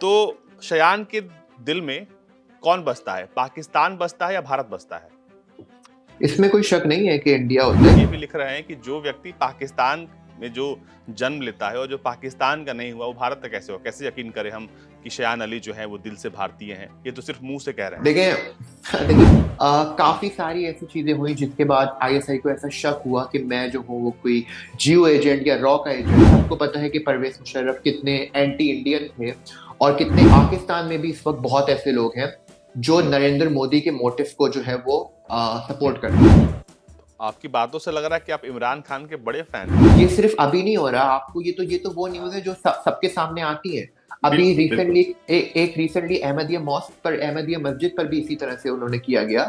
तो शयान के दिल में कौन बसता है? पाकिस्तान बसता है या भारत बसता है? इसमें कोई शक नहीं है कि इंडिया होता ये है। भी लिख रहे हैं कि जो व्यक्ति पाकिस्तान में जो जन्म लेता है और जो पाकिस्तान का नहीं हुआ वो भारत का कैसे हुआ? कैसे यकीन करें हम कि शयान अली जो है वो दिल से भारतीय हैं? ये तो सिर्फ मुंह से कह रहे हैं। देखें देखिए काफी सारी ऐसी चीजें हुई जिसके बाद आईएसआई को ऐसा शक हुआ कि मैं जो हूँ वो कोई जियो एजेंट या रॉ का एजेंट। आपको पता है कि परवेज मुशर्रफ कितने एंटी इंडियन थे और कितने पाकिस्तान में भी इस वक्त बहुत ऐसे लोग हैं जो नरेंद्र मोदी के मोटिव को जो है वो सपोर्ट करते हैं। आपकी बातों से लग रहा है कि आप इमरान खान के बड़े फैन हैं। ये सिर्फ अभी नहीं हो रहा आपको, ये तो वो न्यूज है जो सबके सामने आती है। अभी बिल्कुल, बिल्कुल। रिसेंटली एक रिसेंटली अहमदिया मॉस्क पर, अहमदिया मस्जिद पर भी इसी तरह से उन्होंने किया गया।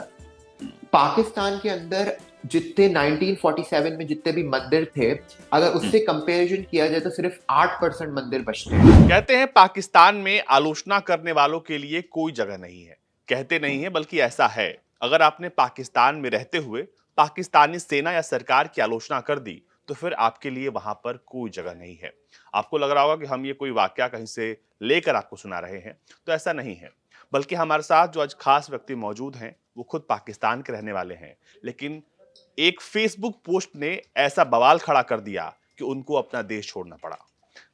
पाकिस्तान के अंदर जितने 1947 में जितने भी मंदिर थे, अगर उससे कंपैरिजन किया जाए तो सिर्फ 8% मंदिर बचते हैं। कहते हैं पाकिस्तान में आलोचना करने वालों के लिए कोई जगह नहीं है। कहते नहीं है बल्कि ऐसा है। अगर आपने पाकिस्तान में रहते हुए पाकिस्तानी सेना या सरकार की आलोचना कर दी तो फिर आपके लिए वहां पर कोई जगह नहीं है। आपको लग रहा होगा कि हम ये कोई वाकया कहीं से लेकर आपको सुना रहे हैं, तो ऐसा नहीं है। बल्कि हमारे साथ जो आज खास व्यक्ति मौजूद हैं वो खुद पाकिस्तान के रहने वाले हैं, लेकिन एक फेसबुक पोस्ट ने ऐसा बवाल खड़ा कर दिया कि उनको अपना देश छोड़ना पड़ा।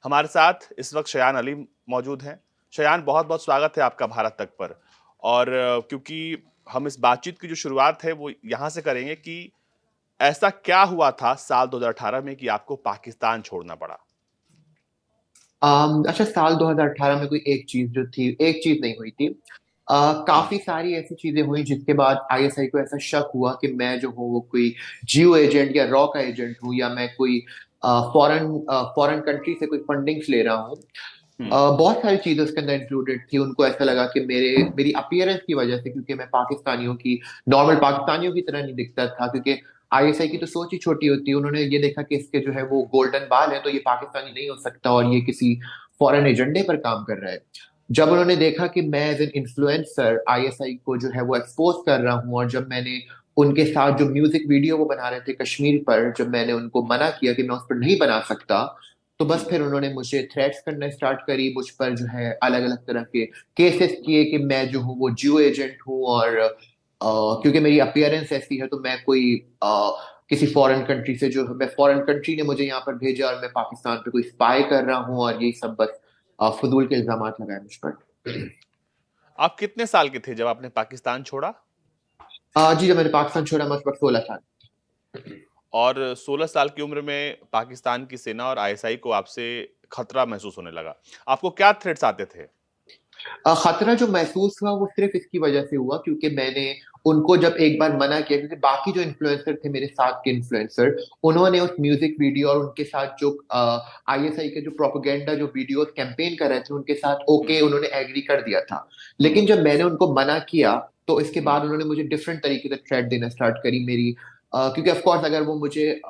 हमारे साथ इस वक्त शयान अली मौजूद हैं। शयान, बहुत-बहुत स्वागत है आपका भारत तक पर। और क्योंकि हम इस बातचीत की जो शुरुआत है वो यहाँ से करेंगे कि ऐसा क्या हुआ था साल 2018 में कि आपको पाकिस्तान छोड़ना पड़ा? अच्छा, साल 2018 में कोई एक चीज जो थी, एक चीज नहीं हुई थी। काफी सारी ऐसी चीजें हुई जिसके बाद आईएसआई को ऐसा शक हुआ कि मैं जो हूँ वो कोई जियो एजेंट या रॉ का एजेंट हूँ, या मैं कोई फॉरेन फॉरेन कंट्री से कोई फंडिंग्स ले रहा हूँ। हुँ। बहुत सारी चीजें उसके अंदर इंक्लूडेड थी। उनको ऐसा लगा कि मेरी अपीयरेंस की वजह से, क्योंकि मैं पाकिस्तानियों की, नॉर्मल पाकिस्तानियों की तरह नहीं दिखता था, क्योंकि आईएसआई की तो सोच ही छोटी होती है। उन्होंने ये देखा कि इसके जो है वो गोल्डन बाल है, तो ये पाकिस्तानी नहीं हो सकता और ये किसी फॉरेन एजेंडे पर काम कर रहा है। जब उन्होंने देखा कि मैं एज एन इन्फ्लुएंसर आईएसआई को जो है वो एक्सपोज कर रहा हूँ, और जब मैंने उनके साथ जो म्यूजिक वीडियो वो बना रहे थे कश्मीर पर, जब मैंने उनको मना किया कि मैं उस पर नहीं बना सकता, तो बस फिर उन्होंने मुझे थ्रेट्स करना स्टार्ट करी। मुझ पर जो है अलग अलग तरह के केसेस किए कि मैं जो हूँ वो जियो एजेंट हूँ, और क्योंकि मेरी अपीयरेंस ऐसी है तो मैं कोई किसी फॉरेन कंट्री से, जो मैं फॉरेन कंट्री ने मुझे यहाँ पर भेजा और मैं पाकिस्तान पे कोई स्पाई कर रहा हूँ, और यही सब बस फजूल के इल्जाम लगाए मुझ पर। आप कितने साल के थे जब आपने पाकिस्तान छोड़ा? जी, जब मैंने पाकिस्तान छोड़ा मैं उस वक्त 16 साल। और 16 साल की उम्र में पाकिस्तान की सेना और आईएसआई को आपसे खतरा महसूस होने लगा। आपको क्या थ्रेट्स आते थे? खतरा जो महसूस हुआ वो सिर्फ इसकी वजह से हुआ क्योंकि मैंने उनको जब एक बार मना किया, क्योंकि बाकी जो इन्फ्लुएंसर थे, मेरे साथ के इन्फ्लुएंसर, उन्होंने उस म्यूजिक वीडियो और उनके साथ जो आईएसआई के जो प्रोपेगेंडा जो वीडियो कैंपेन कर रहे थे उनके साथ हुँ, ओके, उन्होंने एग्री कर दिया था। हुँ, लेकिन जब मैंने उनको मना किया तो इसके हुँ। बाद उन्होंने मुझे डिफरेंट तरीके से थ्रेट देना स्टार्ट करी मेरी। क्योंकि ऑफकोर्स अगर वो मुझे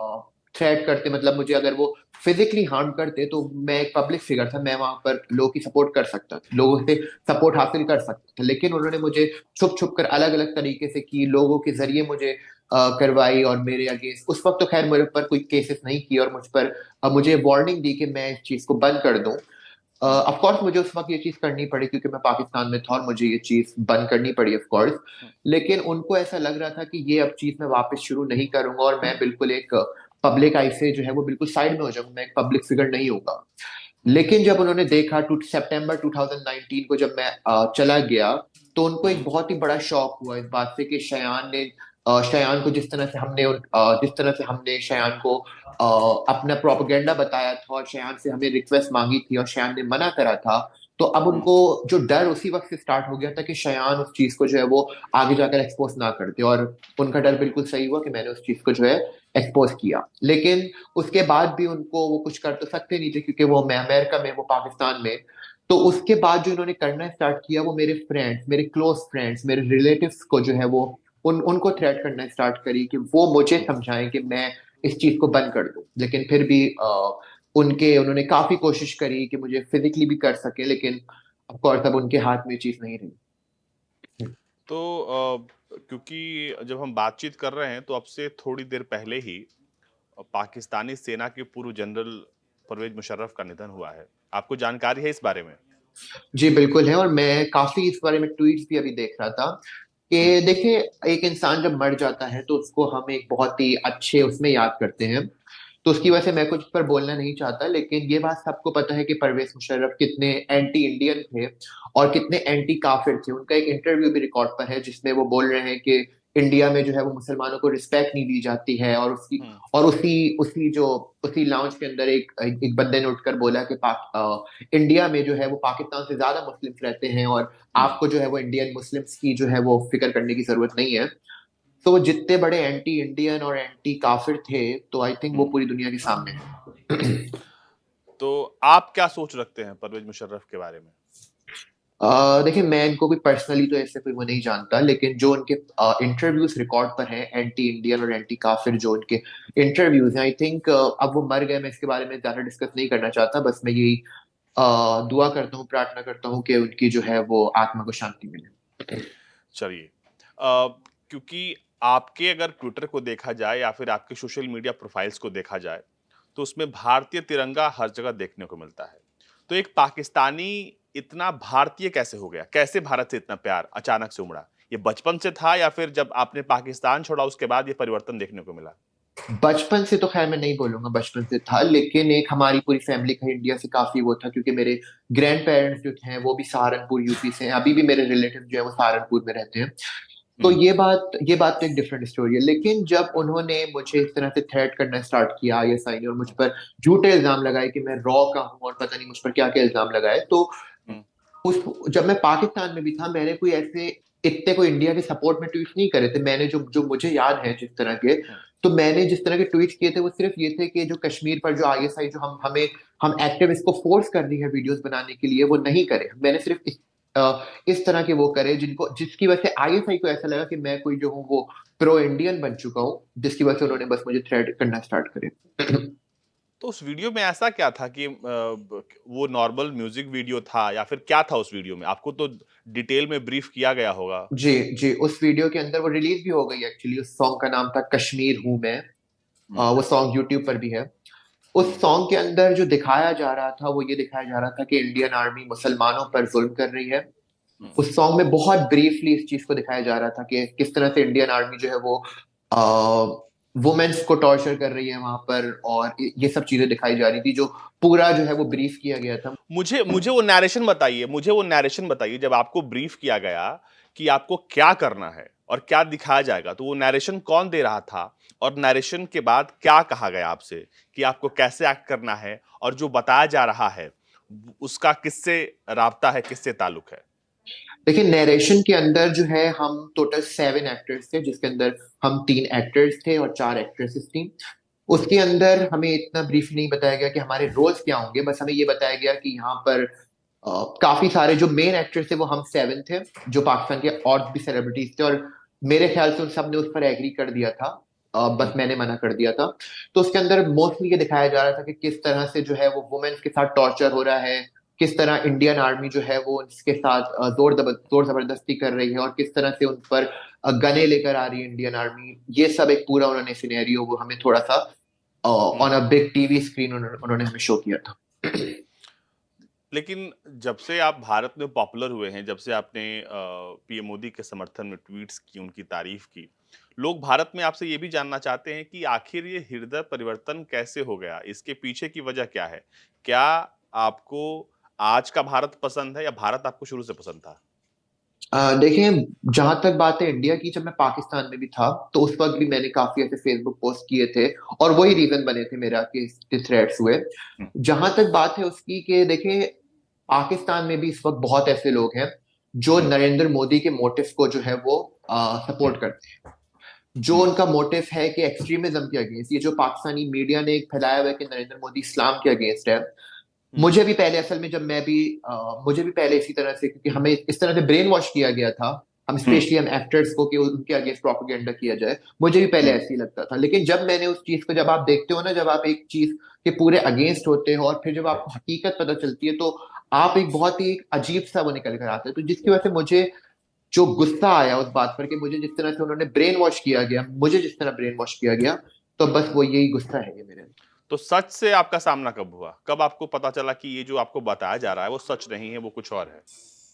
थ्रेट करते, मतलब मुझे अगर वो फिजिकली हार्म करते, तो मैं एक पब्लिक फिगर था, मैं वहां पर लोगों की सपोर्ट कर सकता था, लोगों से सपोर्ट हासिल कर सकता था। लेकिन उन्होंने मुझे छुप छुप कर अलग अलग तरीके से की, लोगों के जरिए मुझे करवाई, और मेरे अगेंस्ट उस वक्त तो खैर मेरे ऊपर कोई केसेस नहीं किए, और मुझ पर मुझे वार्निंग दी कि मैं इस चीज को बंद कर दूं। हुँ, ऑफ कोर्स मुझे उस वक्त ये चीज करनी पड़ी क्योंकि मैं पाकिस्तान में था और मुझे ये चीज बंद करनी पड़ी ऑफ कोर्स। हुँ। लेकिन उनको ऐसा लग रहा था कि ये अब चीज मैं वापस शुरू नहीं करूंगा, और मैं बिल्कुल एक पब्लिक आई से जो है वो बिल्कुल साइड में हो जाऊंगा, मैं एक पब्लिक फिगर नहीं होगा। लेकिन जब उन्होंने देखा सितंबर 2019 को जब मैं चला गया, तो उनको एक बहुत ही बड़ा शॉक हुआ इस बात से कि शयान को जिस तरह से हमने शयान को अपना प्रोपेगेंडा बताया था, और शयान से हमें रिक्वेस्ट मांगी थी और शयान ने मना करा था, तो अब हुँ। उनको जो डर उसी वक्त से स्टार्ट हो गया था कि शयान उस चीज को जो है वो आगे जाकर एक्सपोज ना कर दे। और उनका डर बिल्कुल सही हुआ कि मैंने उस चीज को जो है एक्सपोज किया। लेकिन उसके बाद भी उनको वो कुछ कर तो सकते नहीं थे क्योंकि वो, मैं अमेरिका में, वो पाकिस्तान में। तो उसके बाद जो इन्होंने करना स्टार्ट किया वो मेरे फ्रेंड्स, मेरे क्लोज फ्रेंड्स, मेरे रिलेटिव्स को जो है वो उनको थ्रेट करना स्टार्ट करी कि वो मुझे समझाएं कि मैं इस चीज को बंद कर दूं। लेकिन फिर भी उन्होंने काफी कोशिश करी कि मुझे फिजिकली भी कर सके, लेकिन ऑफ कोर्स अब उनके हाथ में ये चीज नहीं रही। तो क्योंकि जब हम बातचीत कर रहे हैं तो अब से थोड़ी देर पहले ही पाकिस्तानी सेना के पूर्व जनरल परवेज मुशर्रफ का निधन हुआ है। आपको जानकारी है इस बारे में? जी बिल्कुल है, और मैं काफी इस बारे में ट्वीट्स भी अभी देख रहा था हम्म। कि देखिए, एक इंसान जब मर जाता है तो उसको हम एक बहुत ही अच्छे उसमें याद करते हैं। तो उसकी हम्म। वजह से मैं कुछ इस पर बोलना नहीं चाहता, लेकिन ये बात सबको पता है कि परवेज मुशर्रफ कितने एंटी इंडियन थे और कितने एंटी काफिर थे। उनका एक इंटरव्यू भी रिकॉर्ड पर है जिसमें वो बोल रहे हैं कि इंडिया में जो है वो मुसलमानों को रिस्पेक्ट नहीं दी जाती है, और उसकी हम्म। और उसी उसी जो उसी लाउंज के अंदर एक बंदे ने उठकर बोला कि इंडिया में जो है वो पाकिस्तान से ज्यादा मुस्लिम्स रहते हैं, और हम्म। आपको जो है वो इंडियन मुस्लिम्स की जो है वो फिक्र करने की जरूरत नहीं है। तो वो जितने बड़े एंटी इंडियन और एंटी काफिर थे, तो आई थिंक वो हम्म। पूरी दुनिया के सामने है। तो आप क्या सोच रखते हैं परवेज मुशर्रफ के बारे में? देखिए, मैं इनको कोई पर्सनली तो ऐसे कोई वो नहीं जानता, लेकिन जो उनके इंटरव्यूज रिकॉर्ड पर हैं, एंटी इंडियन और एंटी काफिर जो उनके इंटरव्यूज हैं, आई थिंक अब वो मर गए, मैं इसके बारे में ज्यादा डिस्कस नहीं करना चाहता। बस मैं यही दुआ करता हूँ, प्रार्थना करता हूँ कि उनकी जो है वो आत्मा को शांति मिले। चलिए, क्योंकि आपके अगर ट्विटर को देखा जाए या फिर आपके सोशल मीडिया प्रोफाइल्स को देखा जाए, तो उसमें भारतीय तिरंगा हर जगह देखने को मिलता है। तो एक पाकिस्तानी इतना भारतीय कैसे हो गया? कैसे भारत से इतना प्यार अचानक से उमड़ा? ये बचपन से था या फिर जब आपने पाकिस्तान छोड़ा उसके बाद ये परिवर्तन देखने को मिला? बचपन से तो खैर मैं नहीं बोलूंगा बचपन से था, लेकिन एक हमारी पूरी फैमिली का इंडिया से काफी वो था, क्योंकि मेरे ग्रैंड पेरेंट्स जो हैं वो भी सहारनपुर यूपी से हैं। अभी भी मेरे रिलेटिव जो है वो सहारनपुर में रहते हैं। तो हुँ। ये बात तो एक डिफरेंट स्टोरी है। लेकिन जब उन्होंने मुझे इस तरह से थ्रेट करना स्टार्ट किया आईएसआई ने, और मुझ पर झूठे इल्जाम लगाए कि मैं रॉ का हूँ और पता नहीं मुझ पर क्या क्या इल्जाम लगाए, तो हुँ। उस जब मैं पाकिस्तान में भी था, मैंने कोई ऐसे इतने कोई इंडिया के सपोर्ट में ट्वीट नहीं करे थे। मैंने जो जो मुझे याद है जिस तरह के, हुँ। तो मैंने जिस तरह के ट्वीट्स किए थे वो सिर्फ ये थे कि जो कश्मीर पर जो आईएसआई जो हम एक्टिविस्ट को फोर्स कर रही है वीडियोस बनाने के लिए, वो नहीं करे। मैंने सिर्फ इस तरह के वो करे जिनको जिसकी वजह से आईएसआई को ऐसा लगा कि मैं कोई जो हूँ वो प्रो इंडियन बन चुका हूँ, जिसकी वजह से हुँ। उन्होंने बस मुझे थ्रेट करना स्टार्ट करे। तो उस वीडियो में ऐसा क्या था कि वो नॉर्मल म्यूजिक वीडियो था या फिर क्या था उस वीडियो में? आपको तो डिटेल में ब्रीफ किया गया होगा। जी जी, उस वीडियो के अंदर वो रिलीज भी हो गई एक्चुअली। उस सॉन्ग का नाम था कश्मीर हूं मैं। हुँ। वो सॉन्ग यूट्यूब पर भी है। उस हुँ। सॉन्ग के अंदर जो दिखाया जा रहा था वो ये दिखाया जा रहा था कि इंडियन आर्मी मुसलमानों पर जुल्म कर रही है। हुँ। उस सॉन्ग में बहुत ब्रीफली इस चीज को दिखाया जा रहा था कि किस तरह से इंडियन आर्मी जो है वो वुमेन्स को टॉर्चर कर रही है वहां पर, और ये सब चीजें दिखाई जा रही थी, जो पूरा जो है वो ब्रीफ किया गया था। मुझे मुझे वो नैरेशन बताइए, मुझे वो नैरेशन बताइए जब आपको ब्रीफ किया गया कि आपको क्या करना है और क्या दिखाया जाएगा, तो वो नैरेशन कौन दे रहा था? और नैरेशन के बाद क्या कहा गया आपसे कि आपको कैसे एक्ट करना है और जो बताया जा रहा है, उसका किससे राब्ता है, किससे ताल्लुक है? देखिए, नरेशन के अंदर जो है हम टोटल 7 एक्टर्स थे, जिसके अंदर हम 3 एक्टर्स थे और 4 एक्ट्रेसेस थी। उसके अंदर हमें इतना ब्रीफ नहीं बताया गया कि हमारे रोल्स क्या होंगे। बस हमें ये बताया गया कि यहाँ पर काफी सारे जो मेन एक्टर्स थे वो हम 7 थे, जो पाकिस्तान के और भी सेलिब्रिटीज थे, और मेरे ख्याल से उन सब ने उस पर एग्री कर दिया था। बस हुँ। मैंने मना कर दिया था। तो उसके अंदर मोस्टली ये दिखाया जा रहा था कि किस तरह से जो है वो वुमेन्स के साथ टॉर्चर हो रहा है, किस तरह इंडियन आर्मी जो है वो इसके साथ जोर जबरदस्ती कर रही है, और किस तरह से उन पर गने लेकर आ रही है इंडियन आर्मी। ये सब एक पूरा उन्होंने सिनेरियो वो हमें थोड़ा सा हुँ। On a big TV screen उन्होंने हमें शो किया था। लेकिन जब से आप भारत में पॉपुलर हुए हैं, जब से आपने पीएम मोदी के समर्थन में ट्वीट्स की, उनकी तारीफ की, लोग भारत में आपसे ये भी जानना चाहते हैं कि आखिर ये हृदय परिवर्तन कैसे हो गया? इसके पीछे की वजह क्या है? क्या आपको आज का भारत पसंद है या भारत आपको शुरू से पसंद था? देखिए, जहां तक बात है इंडिया की, जब मैं पाकिस्तान में भी था तो उस वक्त भी मैंने काफी ऐसे फेसबुक पोस्ट किए थे, और वही रीजन बने थे मेरा कि थ्रेड्स हुए। हुँ। जहां तक बात है उसकी कि देखिए, पाकिस्तान में भी इस वक्त बहुत ऐसे लोग हैं जो हुँ। नरेंद्र मोदी के मोटिव को जो है वो हुँ। सपोर्ट करते हैं। जो हुँ। उनका मोटिव है कि एक्सट्रीमिज्म के अगेंस्ट, ये जो पाकिस्तानी मीडिया ने एक फैलाया हुआ है कि नरेंद्र मोदी इस्लाम के अगेंस्ट है। हुँ। मुझे भी पहले असल में जब मैं भी मुझे भी पहले इसी तरह से, क्योंकि हमें इस तरह से ब्रेन वॉश किया गया था, हम हुँ। स्पेशली हम एक्टर्स को कि उनके अगेंस्ट प्रोपेगेंडा किया जाए, मुझे भी पहले हुँ। ऐसे ही लगता था। लेकिन जब मैंने उस चीज को, जब आप देखते हो ना, जब आप एक चीज के पूरे अगेंस्ट होते हो और फिर जब आपको हकीकत पता चलती है, तो आप एक बहुत ही अजीब सा वो निकल कर आता है। तो जिसकी वजह से मुझे जो गुस्सा आया उस बात पर कि मुझे जिस तरह से उन्होंने ब्रेन वॉश किया गया, मुझे जिस तरह ब्रेन वॉश किया गया, तो बस वो यही गुस्सा है ये मेरे। तो सच से आपका सामना कब हुआ? कब आपको पता चला कि ये जो आपको बताया जा रहा है वो सच नहीं है, वो कुछ और है?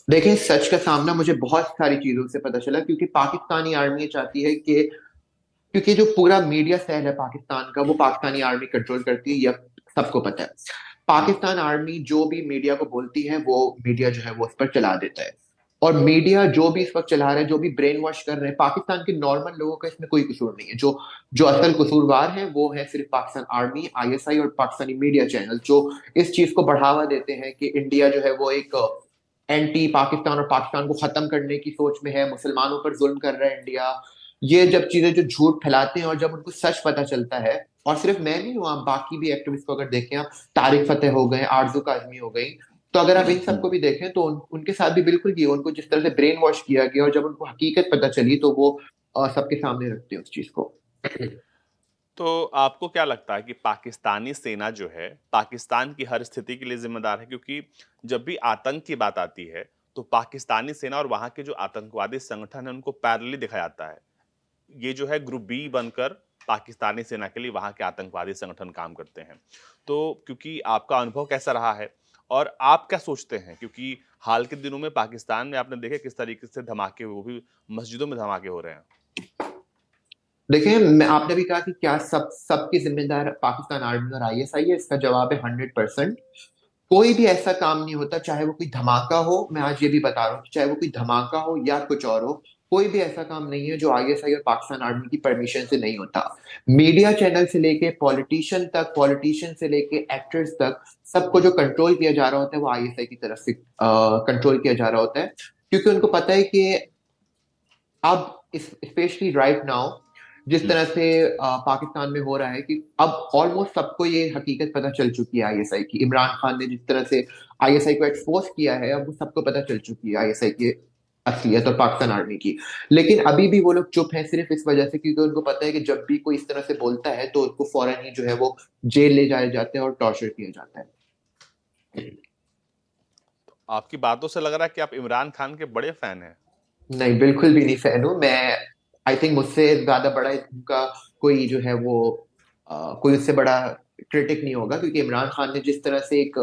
देखिए, सच का सामना मुझे बहुत सारी चीजों से पता चला, क्योंकि पाकिस्तानी आर्मी ये चाहती है कि, क्योंकि जो पूरा मीडिया सेल है पाकिस्तान का वो पाकिस्तानी आर्मी कंट्रोल करती है, यह सबको पता है। हुँ, पाकिस्तान आर्मी जो भी मीडिया को बोलती है वो मीडिया जो है वो उस पर चला देता है। और मीडिया जो भी इस वक्त चला रहा है, जो भी ब्रेन वॉश कर रहे हैं, पाकिस्तान के नॉर्मल लोगों का इसमें कोई कसूर नहीं है। जो जो असल कसूरवार है वो है सिर्फ पाकिस्तान आर्मी, आईएसआई और पाकिस्तानी मीडिया चैनल, जो इस चीज को बढ़ावा देते हैं कि इंडिया जो है वो एक एंटी पाकिस्तान और पाकिस्तान को खत्म करने की सोच में है, मुसलमानों पर जुल्म कर रहा है इंडिया। ये जब चीजें जो झूठ फैलाते हैं और जब उनको सच पता चलता है, और सिर्फ मैं नहीं हूँ, आप बाकी भी एक्टिविस्ट को अगर देखें, आप तारिक फतेह हो गए, आरजू काजमी हो गई, तो अगर आप इन सबको भी देखें तो उनके साथ भी बिल्कुल ये, उनको जिस तरह से ब्रेन वॉश किया गया और जब उनको हकीकत पता चली तो वो सबके सामने रखते हैं उस चीज को। तो आपको क्या लगता है कि पाकिस्तानी सेना जो है, पाकिस्तान की हर स्थिति के लिए ज़िम्मेदार है? क्योंकि जब भी आतंक की बात आती है, तो पाकिस्तानी सेना और वहाँ के जो आतंकवादी संगठन हैं, उनको पैरेलली दिखा जाता है। ये जो है ग्रुप बी बनकर पाकिस्तानी सेना के लिए वहाँ के आतंकवादी संगठन काम करते हैं। तो क्योंकि आपका अनुभव कैसा रहा है और आप क्या सोचते हैं? क्योंकि हाल के दिनों में पाकिस्तान में आपने देखा किस तरीके से धमाके, वो भी मस्जिदों में धमाके हो रहे हैं। देखिए, मैं आपने भी कहा कि क्या सबकी जिम्मेदार पाकिस्तान आर्मी और आईएसआई है, इसका जवाब है 100%। कोई भी ऐसा काम नहीं होता, चाहे वो कोई धमाका हो, मैं आज ये भी बता रहा हूँ, चाहे वो कोई धमाका हो या कुछ और हो, कोई भी ऐसा काम नहीं है जो आईएसआई और पाकिस्तान आर्मी की परमिशन से नहीं होता। मीडिया चैनल से लेके पॉलिटिशियन तक, पॉलिटिशियन से लेके एक्टर्स तक, सबको जो कंट्रोल किया जा रहा होता है वो आईएसआई की तरफ से कंट्रोल किया जा रहा होता है, क्योंकि उनको पता है कि अब स्पेशली राइट नाउ जिस हुँ, तरह से पाकिस्तान में हो रहा है, कि अब ऑलमोस्ट सबको ये हकीकत पता चल चुकी है आईएसआई की। इमरान खान ने जिस तरह से आईएसआई को एक्सपोज किया है, अब वो सबको पता चल चुकी है आईएसआई की असलियत और पाकिस्तान आर्मी की। लेकिन अभी भी वो लोग चुप हैं, सिर्फ इस वजह से क्योंकि उनको पता है कि जब भी कोई इस तरह से बोलता है तो उसको फौरन ही जो है वो जेल ले जाए जाते हैं और टॉर्चर किया जाता है। आपकी बातों से लग रहा है कि आप इमरान खान के बड़े फैन हैं। नहीं, बिल्कुल भी नहीं फैन हूँ मैं। आई थिंक मुझसे ज्यादा बड़ा उनका कोई जो है वो कोई उससे बड़ा क्रिटिक नहीं होगा, क्योंकि इमरान खान ने जिस तरह से एक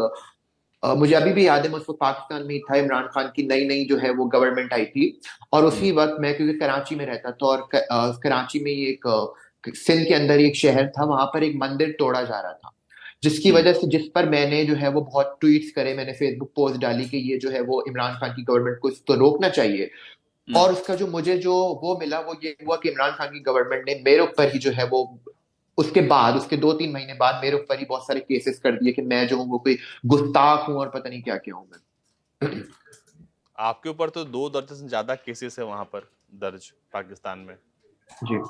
मुझे अभी भी याद है, मैं उस वक्त पाकिस्तान में ही था, इमरान खान की नई नई जो है वो गवर्नमेंट आई थी, और हुँ, उसी वक्त मैं क्योंकि कराची में रहता था, और कराची में ही एक सिंध के अंदर ही एक शहर था, वहां पर एक मंदिर तोड़ा जा रहा था, जिसकी हुँ, वजह से, जिस पर मैंने जो है वो बहुत ट्वीट्स करे, मैंने फेसबुक पोस्ट डाली कि ये जो है वो इमरान खान की गवर्नमेंट को इसको रोकना चाहिए। हुँ। और उसका जो मुझे जो वो मिला वो ये हुआ कि इमरान खान की गवर्नमेंट ने मेरे ऊपर ही जो है वो, उसके बाद उसके 2-3 महीने बाद मेरे ऊपर ही बहुत सारे केसेस कर दिए कि मैं जो हूँ वो कोई गुस्ताख हूँ और पता नहीं क्या क्या हूँ मैं। आपके ऊपर तो 2 दर्जन से ज़्यादा केसेस है वहाँ पर दर्ज पाकिस्तान में। जी।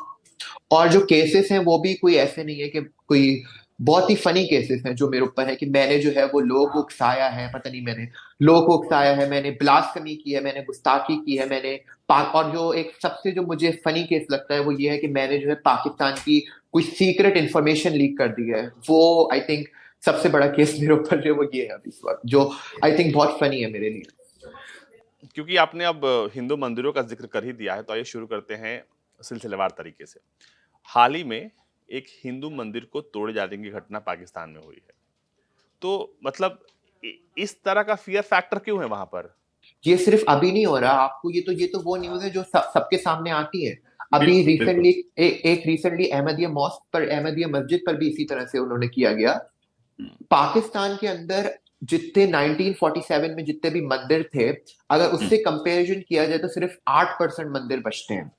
और जो केसेस हैं वो भी कोई ऐसे नहीं है कि कोई, बहुत ही फनी केसेस हैं जो मेरे ऊपर है, कि मैंने जो है वो लोगों को उकसाया है, पता नहीं मैंने लोगों को उकसाया है, मैंने ब्लास्फेमी की है, मैंने गुस्ताखी की है, मैंने और जो एक सबसे जो मुझे फनी केस लगता है वो ये है कि मैंने जो है पाकिस्तान की कोई सीक्रेट इंफॉर्मेशन लीक कर दी है। वो आई थिंक सबसे बड़ा केस मेरे ऊपर जो है वो ये है अभी इस वक्त, जो आई थिंक बहुत फनी है मेरे लिए। क्योंकि आपने अब हिंदू मंदिरों का ज़िक्र कर ही दिया है, तो आइए शुरू करते हैं सिलसिलेवार तरीके से। हाल ही में एक हिंदू मंदिर को तोड़े जाने की घटना पाकिस्तान में हुई है। तो मतलब इस तरह का फ़ियर फैक्टर क्यों है वहाँ पर? ये सिर्फ अभी नहीं हो रहा आपको, ये तो वो न्यूज है जो सबके सामने आती है। अभी बिल्कुल, बिल्कुल। रिसेंटली एक रिसेंटली अहमदिया मॉस्क पर, अहमदिया मस्जिद पर भी इसी तरह से उन्होंने किया गया। हुँ, पाकिस्तान के अंदर जितने 1947 में जितने भी मंदिर थे, अगर हुँ, उससे कंपैरिजन किया जाए तो सिर्फ 8% मंदिर बचते हैं।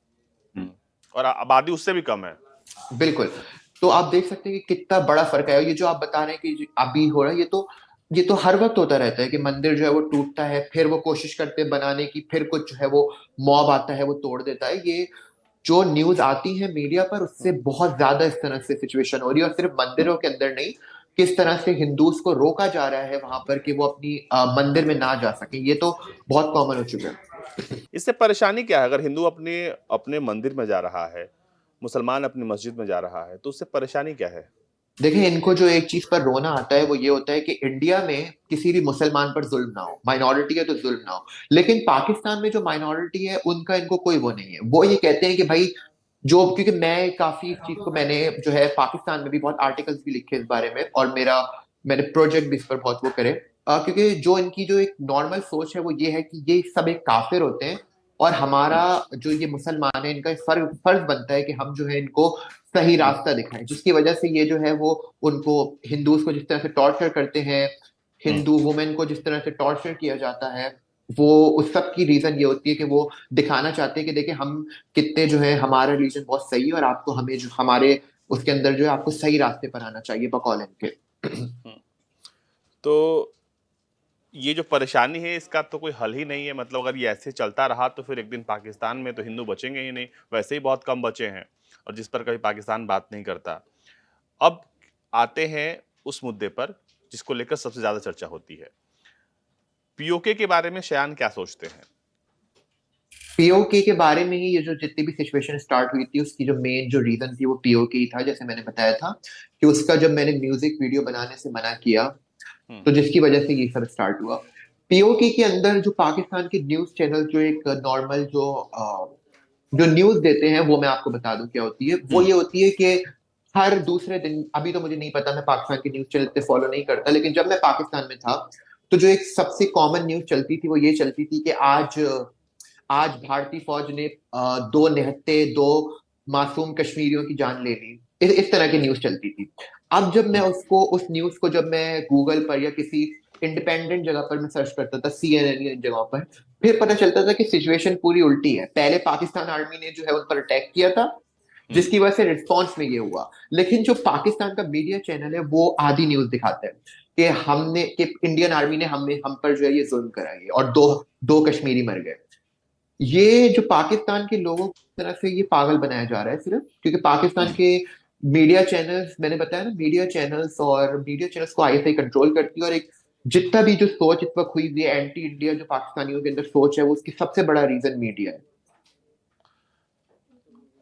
हुँ। और आबादी उससे भी कम है। बिल्कुल। तो आप देख सकते हैं कि कितना बड़ा फर्क है। ये जो आप बता रहे हैं कि अभी हो रहा है, ये तो हर वक्त होता रहता है कि मंदिर जो है वो टूटता है, फिर वो कोशिश करते हैं बनाने की, फिर कुछ जो है वो मॉब आता है वो तोड़ देता है। ये जो न्यूज आती है मीडिया पर, उससे बहुत ज्यादा इस तरह से सिचुएशन हो रही है, और सिर्फ मंदिरों के अंदर नहीं, किस तरह से हिंदूज को रोका जा रहा है वहां पर कि वो अपनी मंदिर में ना जा सके, ये तो बहुत कॉमन हो चुका है। इससे परेशानी क्या है? अगर हिंदू अपने अपने मंदिर में जा रहा है, मुसलमान अपनी मस्जिद में जा रहा है, तो उससे परेशानी क्या है? देखिए, इनको जो एक चीज पर रोना आता है वो ये होता है कि इंडिया में किसी भी मुसलमान पर जुल्म ना हो, माइनॉरिटी है तो जुल्म ना हो। लेकिन पाकिस्तान में जो माइनॉरिटी है उनका इनको कोई वो नहीं है। वो ये कहते हैं कि भाई जो क्योंकि मैं काफी इस चीज को मैंने जो है पाकिस्तान में भी बहुत आर्टिकल्स भी लिखे इस बारे में, और मैंने प्रोजेक्ट भी इस पर बहुत वो करे, क्योंकि जो इनकी जो एक नॉर्मल सोच है वो ये है कि ये सब एक काफिर होते हैं, और हमारा हम्म, जो ये मुसलमान है इनका फर्ज फर्ज बनता है कि हम जो है इनको सही हम्म, रास्ता दिखाएं, जिसकी वजह से ये जो है वो उनको हिंदूज को जिस तरह से टॉर्चर करते हैं, हम्म। हिंदू वुमेन को जिस तरह से टॉर्चर किया जाता है, वो उस सब की रीजन ये होती है कि वो दिखाना चाहते हैं कि देखिए हम कितने जो है हमारा रिलीजन बहुत सही है, और आपको हमें जो हमारे उसके अंदर जो है आपको सही रास्ते पर आना चाहिए बकौल इनके। हम्म। तो ये जो परेशानी है इसका तो कोई हल ही नहीं है। मतलब अगर ये ऐसे चलता रहा तो फिर एक दिन पाकिस्तान में तो हिंदू बचेंगे ही नहीं, वैसे ही बहुत कम बचे हैं और जिस पर कभी पाकिस्तान बात नहीं करता। अब आते हैं उस मुद्दे पर जिसको लेकर सबसे ज्यादा चर्चा होती है। पीओके के बारे में शयान क्या सोचते हैं? पीओके के बारे में ही ये जो जितनी भी सिचुएशन स्टार्ट हुई थी उसकी जो मेन जो रीजन थी वो पीओके ही था, जैसे मैंने बताया था कि उसका जब मैंने म्यूजिक वीडियो बनाने से मना किया, हम्म, तो जिसकी वजह से ये सब स्टार्ट हुआ। पीओके के अंदर जो पाकिस्तान के न्यूज चैनल जो एक नॉर्मल जो न्यूज देते हैं, वो मैं आपको बता दूं क्या होती है। वो हम्म, ये होती है कि हर दूसरे दिन, अभी तो मुझे नहीं पता, मैं पाकिस्तान की न्यूज चैनल इतने फॉलो नहीं करता, लेकिन जब मैं पाकिस्तान में था तो जो एक सबसे कॉमन न्यूज चलती थी वो ये चलती थी कि आज आज भारतीय फौज ने दो मासूम कश्मीरियों की जान ले ली। इस तरह की हम्म, न्यूज चलती थी। अब जब मैं हम्म, उस न्यूज को जब मैं गूगल पर या किसी इंडिपेंडेंट जगह पर मैं सर्च करता था, सीएनएन या इन जगहों पर, फिर पता चलता था कि सिचुएशन पूरी उल्टी है। पहले पाकिस्तान आर्मी ने जो है उन पर अटैक किया था, हम्म। जिसकी वजह से रिस्पॉन्स में ये हुआ। लेकिन जो पाकिस्तान का मीडिया चैनल है वो आधी न्यूज दिखाता है कि हमने कि इंडियन आर्मी ने हम पर जो है ये जुल्म करा है और दो दो कश्मीरी मर गए। ये जो पाकिस्तान के लोगों की तरफ से ये पागल बनाया जा रहा है सिर्फ क्योंकि पाकिस्तान हम्म। के मीडिया चैनल्स, मैंने बताया ना, मीडिया चैनल्स को आईएसआई कंट्रोल करती है, और एक जितना भी जो सोच इस वक्त हुई है एंटी इंडिया जो पाकिस्तानियों के अंदर सोच है, वो उसकी सबसे बड़ा रीजन मीडिया है।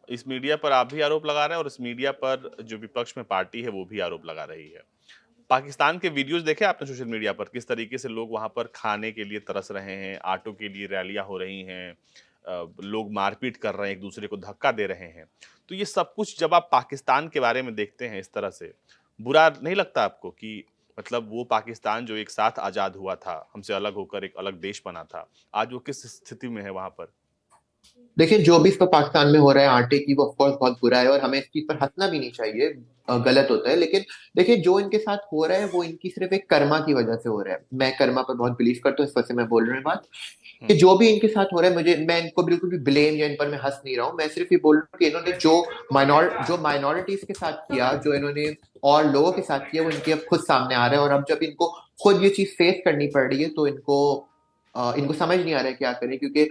इस मीडिया पर आप भी आरोप लगा रहे हैं और इस मीडिया पर जो विपक्ष में पार्टी है वो भी आरोप लगा रही है। पाकिस्तान के वीडियोस देखे आपने सोशल मीडिया पर? किस तरीके से लोग वहां पर खाने के लिए तरस रहे हैं, ऑटो के लिए रैलियां हो रही हैं, लोग मारपीट कर रहे हैं, एक दूसरे को धक्का दे रहे हैं। तो ये सब कुछ जब आप पाकिस्तान के बारे में देखते हैं इस तरह से, बुरा नहीं लगता आपको कि मतलब वो पाकिस्तान जो एक साथ आजाद हुआ था, हमसे अलग होकर एक अलग देश बना था, आज वो किस स्थिति में है वहां पर? देखिए जो भी इस पर पाकिस्तान में हो रहा है आटे की, वो ऑफकोर्स बहुत बुरा है और हमें इस चीज पर हंसना भी नहीं चाहिए, गलत होता है। लेकिन देखिए जो इनके साथ हो रहा है वो इनकी सिर्फ एक कर्मा की वजह से हो रहा है। मैं कर्मा पर बहुत बिलीव करता हूँ, इस वजह से मैं बोल रहा हूँ बात कि हम्म, जो भी इनके साथ हो रहा है, मुझे मैं इनको बिल्कुल भी ब्लेम या इन पर मैं हंस नहीं रहा हूँ। मैं सिर्फ ये बोल रहा हूँ कि इन्होंने जो माइनॉरिटीज के साथ किया, जो इन्होंने और लोगों के साथ किया, वो इनके अब खुद सामने आ रहा है। और अब जब इनको खुद ये चीज फेस करनी पड़ रही है तो इनको समझ नहीं आ रहा है क्या करें, क्योंकि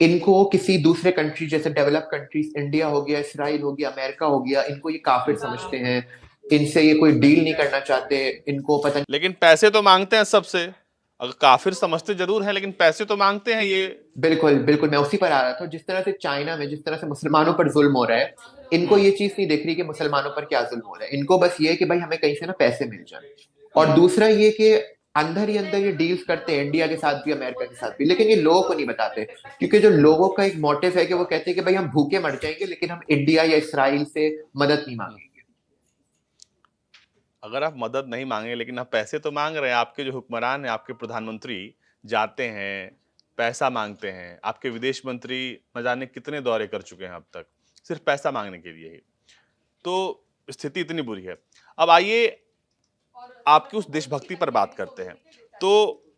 इनको किसी दूसरे कंट्री जैसे डेवलप कंट्रीज, इंडिया हो गया, इसराइल हो गया, अमेरिका हो गया, इनको ये काफिर हम्म। समझते हैं। इनसे ये कोई डील नहीं करना चाहते, इनको पता लेकिन पैसे तो मांगते हैं सबसे। अगर काफिर समझते जरूर हैं लेकिन पैसे तो मांगते हैं ये। बिल्कुल बिल्कुल, मैं उसी पर आ रहा था। जिस तरह से चाइना में जिस तरह से मुसलमानों पर जुल्म हो रहा है, इनको हम्म, ये चीज नहीं दिख रही कि मुसलमानों पर क्या जुल्म हो रहा है। इनको बस ये है कि भाई हमें कहीं से ना पैसे मिल जाए। और हम्म। दूसरा ये कि अंदर ही अंदर ये डील्स करते हैं इंडिया के साथ भी, अमेरिका के साथ भी, लेकिन ये लोगों को नहीं बताते। क्योंकि जो लोगों का एक मोटिव है कि वो कहते हैं कि भाई हम भूखे मर जाएंगे लेकिन हम इंडिया या इसराइल से मदद नहीं हम्म। मांगेंगे। अगर आप मदद नहीं मांगे लेकिन आप पैसे तो मांग रहे हैं, आपके जो हुक्मरान हैं, आपके प्रधानमंत्री जाते हैं, पैसा मांगते हैं, आपके विदेश मंत्री न जाने कितने दौरे कर चुके हैं अब तक, सिर्फ पैसा मांगने के लिए ही। तो स्थिति इतनी बुरी है। अब आइए आपकी उस देशभक्ति पर बात करते हैं। तो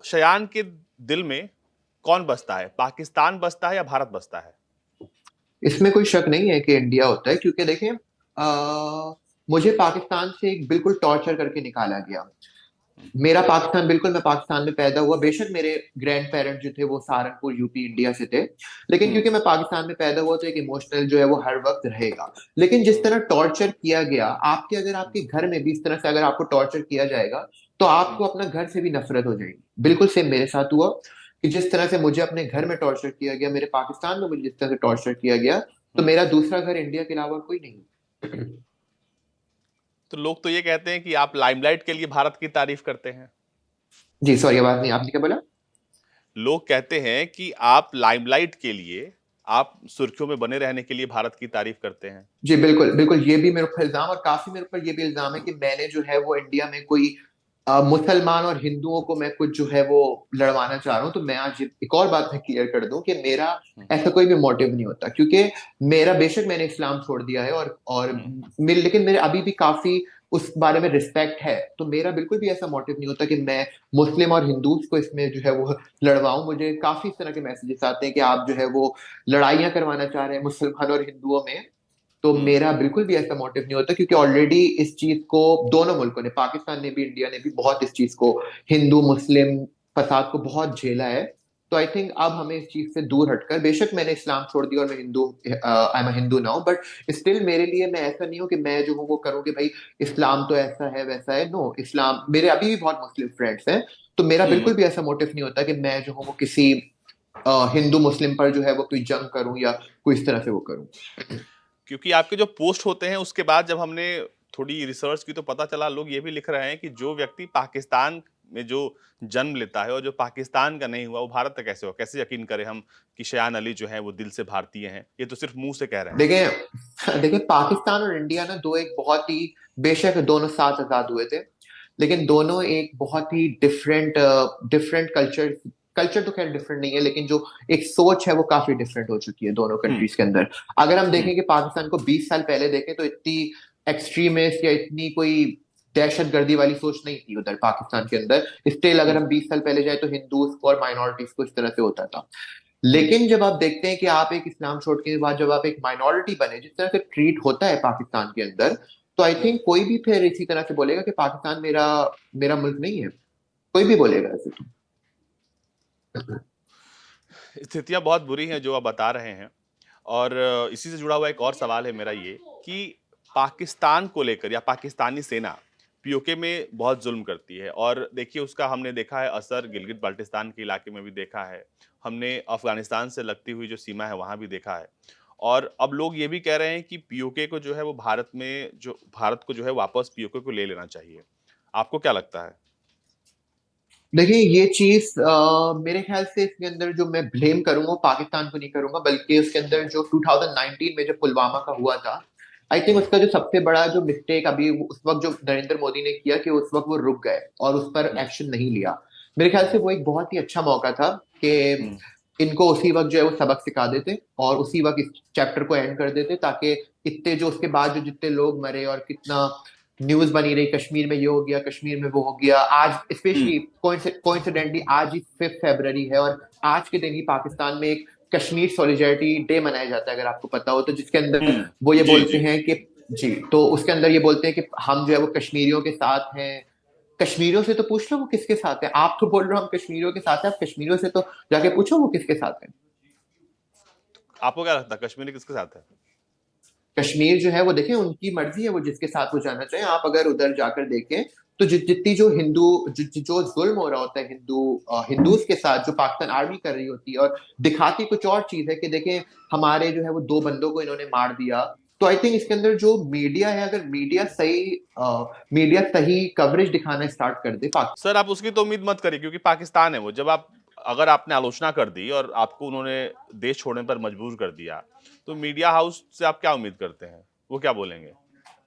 शयान के दिल में कौन बसता है? पाकिस्तान बसता है या भारत बसता है? इसमें कोई शक नहीं है कि इंडिया होता है, क्योंकि देखें मुझे पाकिस्तान से एक बिल्कुल टॉर्चर करके निकाला गया। मेरा पाकिस्तान, बिल्कुल मैं पाकिस्तान में पैदा हुआ, बेशक मेरे ग्रैंड पेरेंट जो थे वो सहारनपुर यूपी इंडिया से थे, लेकिन हम्म, क्योंकि मैं पाकिस्तान में पैदा हुआ तो एक इमोशनल जो है वो हर वक्त रहेगा। लेकिन जिस हम्म, तरह टॉर्चर किया गया आपके, अगर आपके घर में भी इस तरह से अगर आपको टॉर्चर किया जाएगा तो हम्म, आपको अपना घर से भी नफरत हो जाएगी। बिल्कुल सेम मेरे साथ हुआ कि जिस तरह से मुझे अपने घर में टॉर्चर किया गया, मेरे पाकिस्तान में मुझे जिस तरह से टॉर्चर किया गया, तो हम्म। मेरा दूसरा घर इंडिया के अलावा कोई नहीं। तो लोग तो ये कहते हैं कि आप लाइमलाइट के लिए भारत की तारीफ करते हैं। जी सॉरी, आवाज नहीं, आपने क्या बोला? लोग कहते हैं कि आप लाइमलाइट के लिए, आप सुर्खियों में बने रहने के लिए भारत की तारीफ करते हैं। जी बिल्कुल बिल्कुल, ये भी मेरे ऊपर इल्जाम, और काफी मेरे ऊपर ये भी इल्जाम है कि मैंने जो है वो इंडिया में कोई मुसलमान और हिंदुओं को मैं कुछ जो है वो लड़वाना चाह रहा हूँ। तो मैं आज एक और बात मैं क्लियर कर दूं कि मेरा हम्म। ऐसा कोई भी मोटिव नहीं होता, क्योंकि मेरा बेशक मैंने इस्लाम छोड़ दिया है और हम्म। मेरे, लेकिन मेरे अभी भी काफी उस बारे में रिस्पेक्ट है। तो मेरा बिल्कुल भी ऐसा मोटिव नहीं होता कि मैं मुस्लिम और हिंदूज को इसमें जो है वो लड़वाऊं। मुझे काफी इस तरह के मैसेजेस आते हैं कि आप जो है वो लड़ाइयां करवाना चाह रहे हैं मुसलमान और हिंदुओं में। तो हम्म। मेरा बिल्कुल भी ऐसा मोटिव नहीं होता, क्योंकि ऑलरेडी इस चीज को दोनों मुल्कों ने, पाकिस्तान ने भी इंडिया ने भी बहुत इस चीज को, हिंदू मुस्लिम फसाद को बहुत झेला है। तो आई थिंक अब हमें इस चीज से दूर हटकर, बेशक मैंने इस्लाम छोड़ दिया और मैं Hindu, I am Hindu now, but still मेरे लिए मैं ऐसा नहीं हूँ कि मैं जो हूँ वो करूँ कि भाई इस्लाम तो ऐसा है वैसा है। नो, इस्लाम, मेरे अभी भी बहुत मुस्लिम फ्रेंड्स हैं। तो मेरा हम्म। बिल्कुल भी ऐसा मोटिव नहीं होता कि मैं जो हूँ वो किसी हिंदू मुस्लिम पर जो है वो कोई जंग करूं या कोई इस तरह से वो करूं। क्योंकि आपके जो पोस्ट होते हैं उसके बाद जब हमने थोड़ी रिसर्च की तो पता चला, लोग ये भी लिख रहे हैं कि जो व्यक्ति पाकिस्तान में जो जन्म लेता है और जो पाकिस्तान का नहीं हुआ वो भारत का कैसे हो, कैसे यकीन करें हम कि शयान अली जो है वो दिल से भारतीय हैं। ये तो सिर्फ मुंह से कह रहे हैं। देखें देखें, पाकिस्तान और इंडिया ना दो एक बहुत ही, बेशक दोनों साथ आजाद हुए थे, लेकिन दोनों एक बहुत ही डिफरेंट डिफरेंट कल्चर, कल्चर तो खैर डिफरेंट नहीं है, लेकिन जो एक सोच है वो काफी डिफरेंट हो चुकी है दोनों हम्म। कंट्रीज के अंदर। अगर हम हम्म। देखें कि पाकिस्तान को 20 साल पहले देखें तो इतनी एक्सट्रीमिस्ट या इतनी कोई दहशतगर्दी वाली सोच नहीं थी उधर पाकिस्तान के अंदर। स्टिल अगर हम्म। हम 20 साल पहले जाए तो हिंदूज को और माइनॉरिटीज को इस तरह से होता था। हम्म। लेकिन जब आप देखते हैं कि आप एक इस्लाम छोड़ के बाद जब आप एक माइनॉरिटी बने, जिस तरह से ट्रीट होता है पाकिस्तान के अंदर, तो आई थिंक कोई भी फिर इसी तरह से बोलेगा कि पाकिस्तान मेरा मेरा मुल्क नहीं है। कोई भी बोलेगा ऐसे तो। स्थितियां बहुत बुरी हैं जो आप बता रहे हैं। और इसी से जुड़ा हुआ एक और सवाल है मेरा ये कि पाकिस्तान को लेकर या पाकिस्तानी सेना पीओके में बहुत जुल्म करती है, और देखिए उसका हमने देखा है असर गिलगित बाल्टिस्तान के इलाके में भी देखा है, हमने अफगानिस्तान से लगती हुई जो सीमा है वहां भी देखा है। और अब लोग ये भी कह रहे हैं कि पीओके को जो है वो भारत को जो है वापस पीओके को ले लेना चाहिए। आपको क्या लगता है? देखिए ये चीज मेरे ख्याल से इसके अंदर जो मैं ब्लेम करूंगा वो पाकिस्तान को नहीं करूंगा, बल्कि उसके अंदर जो 2019 में जो पुलवामा का हुआ था, आई थिंक उसका जो सबसे बड़ा जो मिस्टेक अभी उस वक्त जो नरेंद्र मोदी ने किया कि उस वक्त वो रुक गए और उस पर हम्म। एक्शन नहीं लिया। मेरे ख्याल से वो एक बहुत ही अच्छा मौका था कि हम्म। इनको उसी वक्त जो है वो सबक सिखा देते और उसी वक्त इस चैप्टर को एंड कर देते, ताकि इतने जो उसके बाद जो जितने लोग मरे और कितना न्यूज बनी रही, कश्मीर में ये हो गया, कश्मीर में वो हो गया। आज हम्म। स्पेशली कोइंसिडेंटली आज ही 5 फरवरी है, और आज के दिन ही पाकिस्तान में एक कश्मीर सॉलिडारिटी डे मनाया जाता है, अगर आपको पता हो तो, जिसके अंदर वो ये जी बोलते जी। हैं कि, जी, तो उसके अंदर ये बोलते हैं कि हम जो है वो कश्मीरियों के साथ हैं। कश्मीरियों से तो पूछ लो वो किसके साथ है, आप तो बोल रहे हो हम कश्मीरियों के साथ हैं, आप कश्मीरियों से तो जाके पूछो वो किसके साथ है। आपको क्या लगता है कश्मीर किसके साथ है? कश्मीर जो है वो देखें उनकी मर्जी है, वो जिसके साथ वो जाना चाहे। आप अगर उधर जाकर देखें तो जितनी जो हिंदू जो जुल्म हो रहा होता है हिंदूज के साथ, जो पाकिस्तान आर्मी कर रही होती है, और दिखाती कुछ और चीज है कि देखें हमारे जो है वो 2 बंदों को इन्होंने मार दिया। तो आई थिंक इसके अंदर जो मीडिया है, अगर मीडिया सही कवरेज दिखाना स्टार्ट कर दे पाकिस्तान। सर आप उसकी तो उम्मीद मत करिए, क्योंकि पाकिस्तान है वो। जब आप अगर आपने आलोचना कर दी और आपको उन्होंने देश छोड़ने पर मजबूर कर दिया, तो मीडिया हाउस से आप क्या उम्मीद करते हैं? वो क्या बोलेंगे?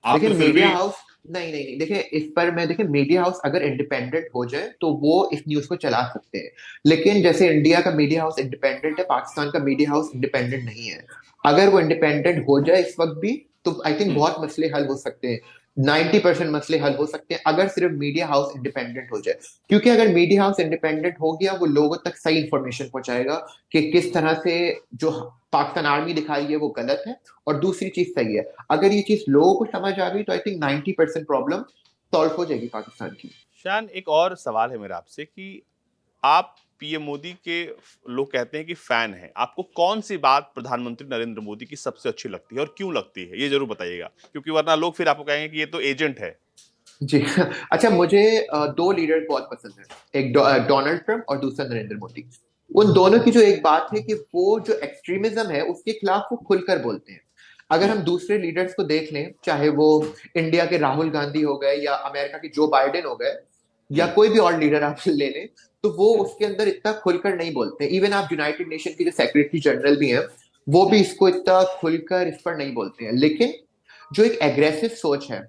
आप देखिए तो फिर मीडिया भी। हाउस, नहीं नहीं नहीं, देखिए इस पर मैं, देखिए मीडिया हाउस अगर इंडिपेंडेंट हो जाए तो वो इस न्यूज को चला सकते हैं। लेकिन जैसे इंडिया का मीडिया हाउस इंडिपेंडेंट है, पाकिस्तान का मीडिया हाउस इंडिपेंडेंट नहीं है। अगर वो इंडिपेंडेंट हो जाए इस वक्त भी, तो आई थिंक हम्म। बहुत मसले हल हो सकते हैं। 90% मसले हल हो सकते हैं अगर सिर्फ मीडिया हाउस इंडिपेंडेंट हो जाए। क्योंकि अगर मीडिया हाउस इंडिपेंडेंट हो गया, वो लोगों तक सही इंफॉर्मेशन पहुंचाएगा कि किस तरह से जो पाकिस्तान आर्मी दिखा रही है वो गलत है और दूसरी चीज सही है। अगर ये चीज लोगों को समझ आ गई तो आई थिंक 90% प्रॉब्लम सॉल्व हो जाएगी पाकिस्तान की। शान, एक और सवाल है मेरा आपसे कि आप पीएम मोदी के, लोग कहते हैं कि फैन हैं, आपको कौन सी बात प्रधानमंत्री नरेंद्र मोदी की सबसे अच्छी लगती है और क्यों लगती है, ये जरूर बताइएगा, क्योंकि वरना लोग फिर आपको कहेंगे कि ये तो एजेंट है। जी अच्छा, मुझे 2 लीडर बहुत पसंद है, एक डोनाल्ड ट्रंप और दूसरा नरेंद्र मोदी। उन दोनों की जो एक बात है कि वो जो एक्सट्रीमिज्म है उसके खिलाफ वो खुलकर बोलते हैं। अगर हम्म। हम दूसरे लीडर्स को देख लें, चाहे वो इंडिया के राहुल गांधी हो गए या अमेरिका के जो बाइडेन हो गए या हम्म। कोई भी और लीडर आप ले लें, तो वो हम्म। उसके अंदर इतना खुलकर नहीं बोलते। इवन आप यूनाइटेड नेशन के जो सेक्रेटरी जनरल भी हैं, वो भी इसको इतना खुलकर इस पर नहीं बोलते हैं। लेकिन जो एक एग्रेसिव सोच है,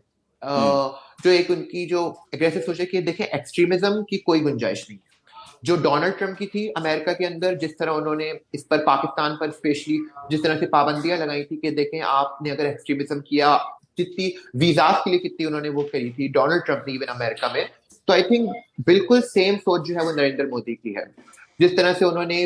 हम्म। जो एक उनकी जो एग्रेसिव सोच है कि देखें एक्सट्रीमिज्म की कोई गुंजाइश नहीं है। जो डोनाल्ड ट्रंप की थी अमेरिका के अंदर, जिस तरह उन्होंने इस पर पाकिस्तान पर स्पेशली जिस तरह से पाबंदियां लगाई थी कि देखें आपने अगर एक्सट्रीमिज्म किया, जितनी वीजास के लिए कितनी उन्होंने वो करी थी डोनाल्ड ट्रंप ने इवन अमेरिका में। तो आई थिंक बिल्कुल सेम सोच जो है वो नरेंद्र मोदी की है। जिस तरह से उन्होंने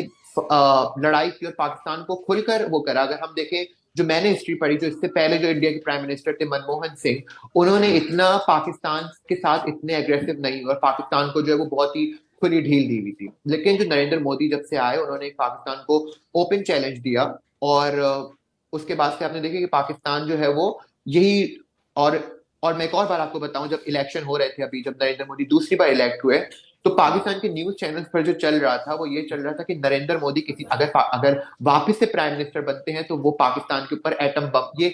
लड़ाई की और पाकिस्तान को खुलकर वो करा, अगर हम देखें जो मैंने हिस्ट्री पढ़ी, जो इससे पहले जो इंडिया के प्राइम मिनिस्टर थे मनमोहन सिंह, उन्होंने इतना पाकिस्तान के साथ इतने एग्रेसिव नहीं और पाकिस्तान को जो है वो बहुत ही खुली ढील दी हुई थी। लेकिन जो नरेंद्र मोदी जब से आए उन्होंने पाकिस्तान को ओपन चैलेंज दिया। और उसके बाद से आपने देखा कि पाकिस्तान जो है वो यही। और और मैं एक और बार आपको बताऊं, जब इलेक्शन हो रहे थे अभी, जब नरेंद्र मोदी दूसरी बार इलेक्ट हुए, तो पाकिस्तान के न्यूज चैनल्स पर जो चल रहा था वो ये चल रहा था कि नरेंद्र मोदी किसी अगर वापस से प्राइम मिनिस्टर बनते हैं तो वो पाकिस्तान के ऊपर एटम बम, ये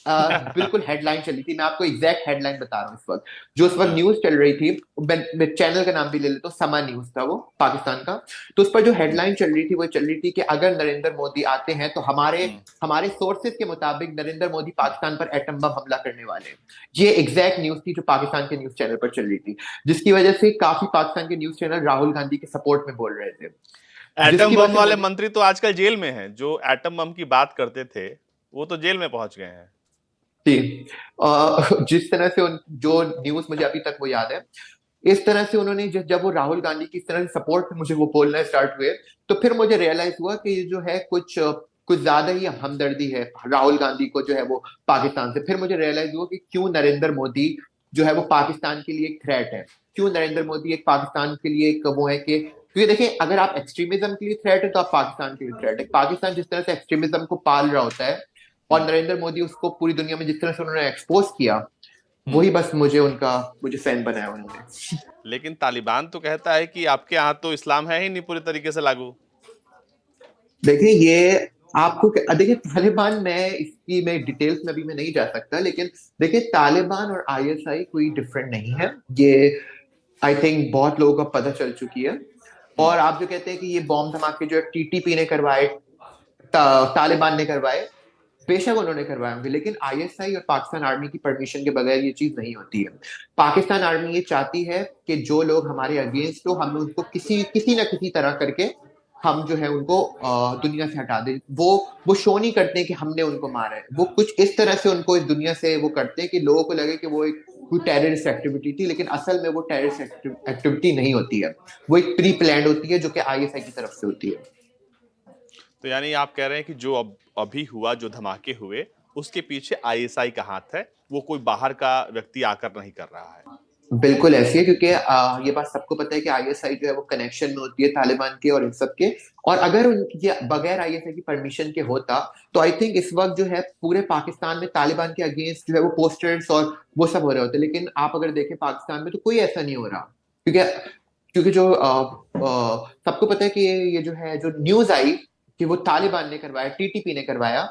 बिल्कुल हेडलाइन चली थी। मैं आपको एग्जैक्ट हेडलाइन बता रहा हूँ इस वक्त, जो उस वक्त हाँ। न्यूज चल रही थी। मैं चैनल का नाम भी ले लेता हूँ, समा न्यूज था वो पाकिस्तान का। तो उस पर जो हम्म। हेडलाइन चल रही थी वो चल रही थी कि अगर नरेंद्र मोदी आते हैं तो हमारे हम्म। हमारे सोर्सेज के मुताबिक नरेंद्र मोदी पाकिस्तान पर एटम बम हमला करने वाले हैं। ये एग्जैक्ट न्यूज थी जो पाकिस्तान के न्यूज चैनल पर चल रही थी, जिसकी वजह से काफी पाकिस्तान के न्यूज चैनल राहुल गांधी के सपोर्ट में बोल रहे थे, एटम जिसकी वजह बम से वाले मोदी। मंत्री तो आजकल जेल में हैं, जो एटम बम की बात करते थे वो तो जेल में पहुंच गए हैं। जी। जिस तरह से जो न्यूज मुझे अभी तक वो याद है, इस तरह से उन्होंने जब वो राहुल गांधी की इस तरह से सपोर्ट में मुझे वो बोलना स्टार्ट हुए, तो फिर मुझे रियलाइज हुआ कि ये जो है कुछ ज्यादा ही हमदर्दी है राहुल गांधी को जो है वो पाकिस्तान से। फिर मुझे रियलाइज हुआ कि क्यों नरेंद्र मोदी जो है वो पाकिस्तान के लिए एक थ्रेट है, क्यों नरेंद्र मोदी एक पाकिस्तान के लिए एक वो है कि, क्योंकि देखिए अगर आप एक्सट्रीमिज्म के लिए थ्रेट है तो आप पाकिस्तान के लिए थ्रेट है। पाकिस्तान जिस तरह से एक्सट्रीमिज्म को पाल रहा होता है और हम्म। नरेंद्र मोदी उसको पूरी दुनिया में जिस तरह से उन्होंने एक्सपोज किया, हम्म। वही बस मुझे फैन बनाया उन्होंने। लेकिन तालिबान तो कहता है कि आपके यहाँ तो इस्लाम है ही नहीं पूरी तरीके से लागू। देखिए ये आपको देखिए तालिबान, मैं डिटेल्स में अभी मैं नहीं जा सकता, लेकिन देखिए तालिबान और आईएसआई कोई डिफरेंट नहीं है। ये आई थिंक बहुत लोगों को पता चल चुकी है। हम्म। और आप जो कहते हैं कि ये बॉम्ब धमाके जो टीटीपी ने करवाए, तालिबान ने करवाए, बेशक उन्होंने करवाए होंगे, लेकिन आईएसआई और पाकिस्तान आर्मी की परमिशन के बगैर ये चीज नहीं होती है। पाकिस्तान आर्मी ये चाहती है कि जो लोग हमारे अगेंस्ट हो, हम उनको किसी किसी ना किसी तरह करके हम जो है उनको दुनिया से हटा दें। वो शो नहीं करते हैं कि हमने उनको मारा है, वो कुछ इस तरह से उनको इस दुनिया से वो करते हैं कि लोगों को लगे कि वो एक कोई टेररिस्ट एक्टिविटी थी, लेकिन असल में वो टेररिस्ट एक्टिविटी नहीं होती है। वो एक प्री प्लान्ड होती है जो कि आईएसआई की तरफ से होती है। तो यानी आप कह रहे हैं कि जो अभी हुआ, जो धमाके हुए, उसके पीछे आईएसआई का हाथ है, वो कोई बाहर का व्यक्ति आकर नहीं कर रहा है। बिल्कुल ऐसी है, क्योंकि ये बात सबको पता है कि आईएसआई जो है वो कनेक्शन में होती है तालिबान के और इन सब के। और अगर उनकी बगैर आईएसआई की परमिशन के होता तो आई थिंक इस वक्त जो है पूरे पाकिस्तान में तालिबान के अगेंस्ट जो है वो पोस्टर्स और वो सब हो रहे होते। लेकिन आप अगर देखें पाकिस्तान में तो कोई ऐसा नहीं हो रहा, क्योंकि क्योंकि जो सबको पता है कि ये जो है जो न्यूज आई कि वो तालिबान ने करवाया, टीटीपी ने करवाया,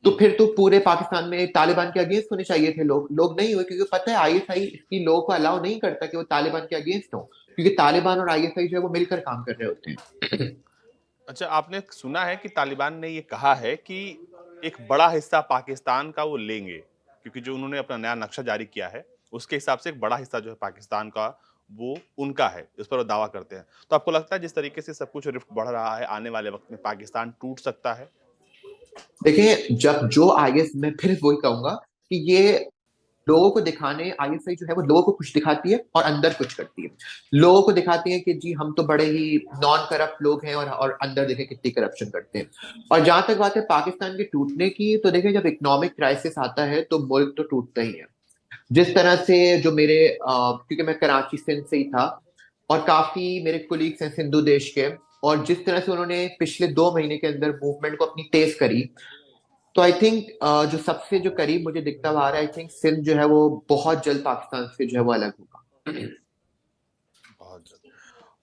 तो हम्म। फिर तो पूरे पाकिस्तान में तालिबान के अगेंस्ट होने चाहिए थे लोग। लोग नहीं हुए, क्योंकि पता है आईएसआई इसकी लोगों को अलाउ नहीं करता कि वो तालिबान के अगेंस्ट हो, क्योंकि तालिबान और आईएसआई जो है वो मिलकर काम कर रहे होते हैं। अच्छा, आपने सुना है कि तालिबान ने ये कहा है कि एक बड़ा हिस्सा पाकिस्तान का वो लेंगे, क्योंकि जो उन्होंने अपना नया नक्शा जारी किया है, उसके हिसाब से एक बड़ा हिस्सा जो है पाकिस्तान का, वो उनका है। इस पर वो दावा करते हैं। तो आपको लगता है जिस तरीके से सब कुछ रिफ्ट बढ़ रहा है, आने वाले वक्त में पाकिस्तान टूट सकता है? देखिए जब जो आईएस मैं फिर वही कहूंगा कि ये लोगों को दिखाने, आईएसआई जो है वो लोगों को कुछ दिखाती है और अंदर कुछ करती है। लोगों को दिखाती है कि जी हम तो बड़े ही नॉन करप्ट लोग हैं, और अंदर देखें कितनी करप्शन करते हैं। और जहां तक बात है पाकिस्तान के टूटने की, तो देखें जब इकोनॉमिक क्राइसिस आता है तो मुल्क तो टूटता ही है। जिस तरह से जो क्योंकि मैं कराची सिंध से ही था, और काफी मेरे कुलीग्स हैं सिंधु देश के, और जिस तरह से उन्होंने पिछले 2 महीने के अंदर मूवमेंट को अपनी तेज करी, तो आई थिंक जो सबसे जो करीब मुझे दिखता हुआ आ रहा है, आई थिंक सिंध जो है वो बहुत जल्द पाकिस्तान से जो है वो अलग होगा। बहुत जल्द।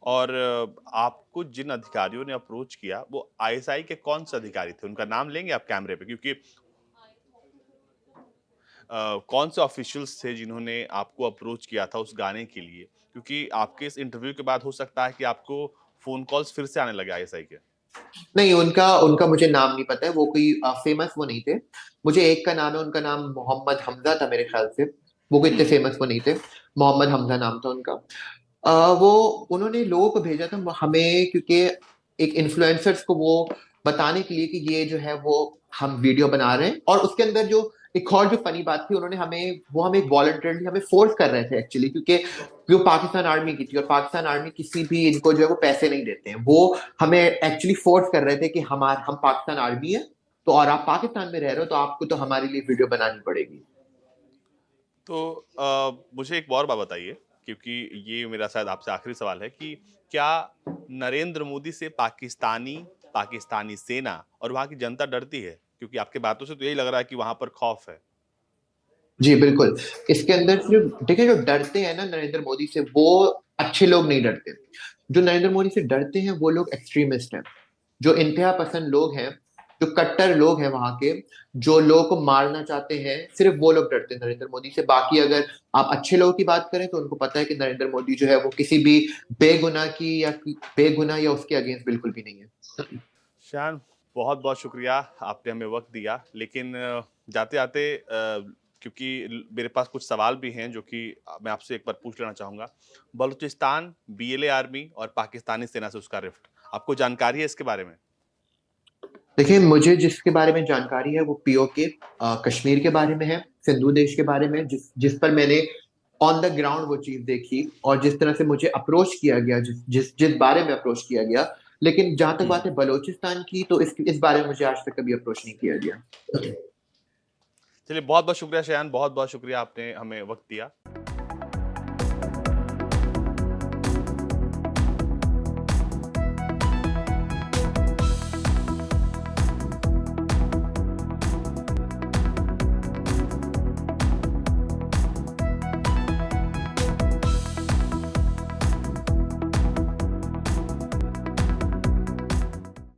और आपको जिन अधिकारियों ने अप्रोच किया, वो आईएसआई के कौन से अधिकारी थे? उनका नाम लेंगे आप कैमरे पे? क्योंकि कौन से ऑफिशियल्स थे जिन्होंने आपको अप्रोच किया था उस गाने के लिए? क्योंकि आपके इस इंटरव्यू के बाद हो सकता है कि आपको फ़ोन कॉल्स फिर से आने लगे आईएसआई के। नहीं, उनका उनका मुझे नाम नहीं पता है, वो कोई फेमस वो नहीं थे। मुझे एक का नाम है, उनका नाम मोहम्मद हमजा था मेरे ख्याल से। वो कोई इतने फेमस वो नहीं थे। मोहम्मद हमजा नाम था उनका। वो उन्होंने लोगों को भेजा था हमें, क्योंकि एक इन्फ्लुएंसर्स को वो बताने के लिए कि ये जो है वो हम वीडियो बना रहे हैं। और उसके अंदर जो एक और जो फनी बात थी, उन्होंने हमें वॉलंटरली हमें फोर्स कर रहे थे एक्चुअली, क्योंकि वो पाकिस्तान आर्मी की थी, और पाकिस्तान आर्मी किसी भी इनको जो है वो पैसे नहीं देते हैं। वो हमें एक्चुअली फोर्स कर रहे थे कि हम पाकिस्तान आर्मी है, तो और आप पाकिस्तान में रह रहे हो तो आपको तो हमारे लिए वीडियो बनानी पड़ेगी। तो मुझे एक और बात बताइए, क्योंकि ये मेरा शायद आपसे आखिरी सवाल है कि क्या नरेंद्र मोदी से पाकिस्तानी पाकिस्तानी सेना और वहां की जनता डरती है? क्योंकि आपकी बातों से तो यही लग रहा है कि वहां पर खौफ है। जी बिल्कुल। इसके अंदर सिर्फ देखिए, जो डरते हैं ना नरेंद्र मोदी से, वो अच्छे लोग नहीं डरते। जो नरेंद्र मोदी से डरते हैं वो लोग एक्सट्रीमिस्ट हैं, जो इंतहा पसंद लोग हैं, जो कट्टर लोग हैं वहां के, जो लोगों को मारना चाहते हैं, सिर्फ वो लोग डरते हैं नरेंद्र मोदी से। बाकी अगर आप अच्छे लोगों की बात करें तो उनको पता है कि नरेंद्र मोदी जो है वो किसी भी बेगुनाह या उसके अगेंस्ट बिल्कुल भी नहीं है। शान, बहुत बहुत शुक्रिया, आपने हमें वक्त दिया। लेकिन जाते जाते क्योंकि मेरे पास कुछ सवाल भी हैं जो कि मैं आपसे एक बार पूछ लेना चाहूंगा। बलूचिस्तान बीएलए आर्मी और पाकिस्तानी सेना से उसका रिफ्ट, आपको जानकारी है इसके बारे में? देखिए, मुझे जिसके बारे में जानकारी है वो पीओके कश्मीर के बारे में है, सिंधु देश के बारे में, जिस जिस पर मैंने ऑन द ग्राउंड वो चीज देखी, और जिस तरह से मुझे अप्रोच किया गया, जिस जिस जिस बारे में अप्रोच किया गया। लेकिन जहां तक बात है बलूचिस्तान की, तो इस बारे में मुझे आज तक कभी अप्रोच नहीं किया गया। चलिए, बहुत बहुत शुक्रिया शयान, बहुत बहुत शुक्रिया, आपने हमें वक्त दिया।